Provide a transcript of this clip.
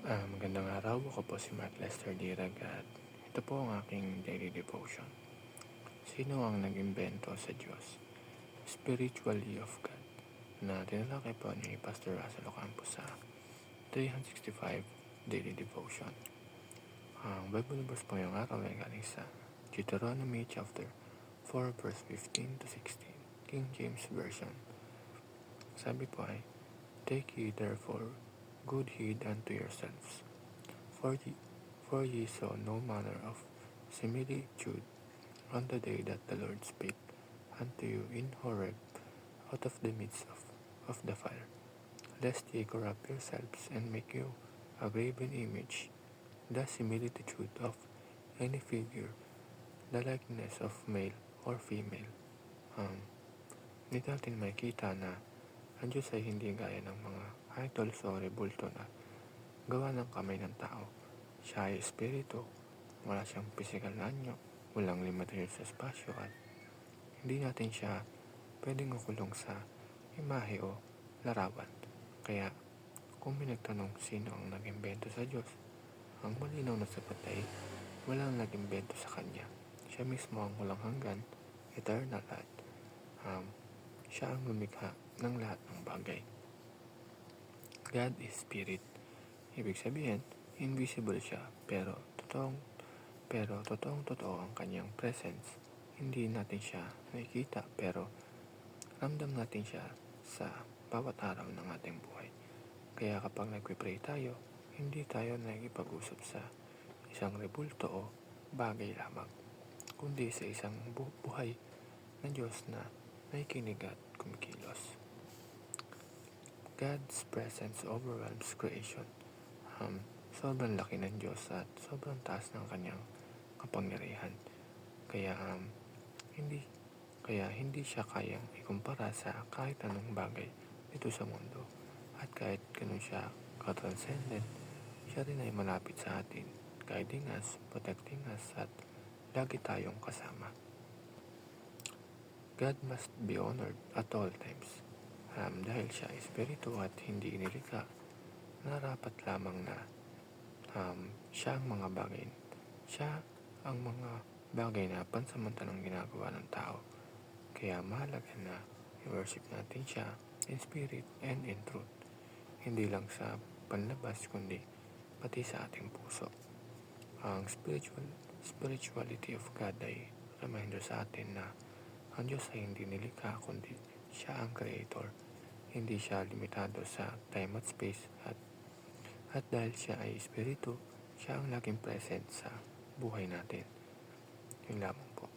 Magandang araw, ako po si Mark Lester Dirag at ito po ang aking daily devotion. Sino ang nag-imbento sa Diyos? Spiritually of God na tinalakay po ni Pastor Russell Ocampo sa 365 Daily Devotion. Ang Bible verse po ngayong araw ay galing sa Deuteronomy chapter 4 verse 15 to 16, King James Version. Sabi po ay, Take ye therefore good heed unto yourselves, for ye saw no manner of similitude on the day that the Lord spake unto you in Horeb out of the midst of the fire, lest ye corrupt yourselves and make you a graven image, the similitude of any figure, the likeness of male or female. Dito natin makikita na ang Diyos ay hindi gaya ng mga idols o rebulto na gawa ng kamay ng tao. Siya ay espiritu, wala siyang pisikal na anyo, walang limitasyon sa espasyo at hindi natin siya pwedeng ukulong sa imahe o larawan. Kaya kung may nagtanong sino ang nag-imbento sa Diyos, ang malinaw na sagot ay walang nag-imbento sa Kanya. Siya mismo ang walang hanggan, eternal at siya ang lumikha ng lahat ng bagay. God is Spirit. Ibig sabihin, invisible siya pero totoong-totoo ang kanyang presence. Hindi natin siya nakikita pero ramdam natin siya sa bawat araw ng ating buhay. Kaya kapag nagpipray tayo, hindi tayo nakikipag-usap sa isang rebulto o bagay lamang, kundi sa isang buhay na Diyos na nakikinig at kumikilos. God's presence overwhelms creation. Sobrang laki ng Diyos at sobrang taas ng kanyang kapangyarihan. Kaya hindi siya kayang ikumpara sa kahit anong bagay dito sa mundo. At kahit ganun siya ka-transcendent, siya rin ay malapit sa atin, guiding us, protecting us, at lagi tayong kasama. God must be honored at all times. Dahil siya ay espiritu at hindi inilikha, narapat lamang na siya ang mga bagay na pansamantalang ginagawa ng tao. Kaya mahalaga na i-worship natin siya in spirit and in truth. Hindi lang sa panlabas kundi pati sa ating puso. Ang spirituality of God ay reminder sa atin na ang Diyos ay hindi nilikha kundi siya ang creator. Hindi siya limitado sa time at space at dahil siya ay espiritu, siya ang laging present sa buhay natin. Yun lamang po.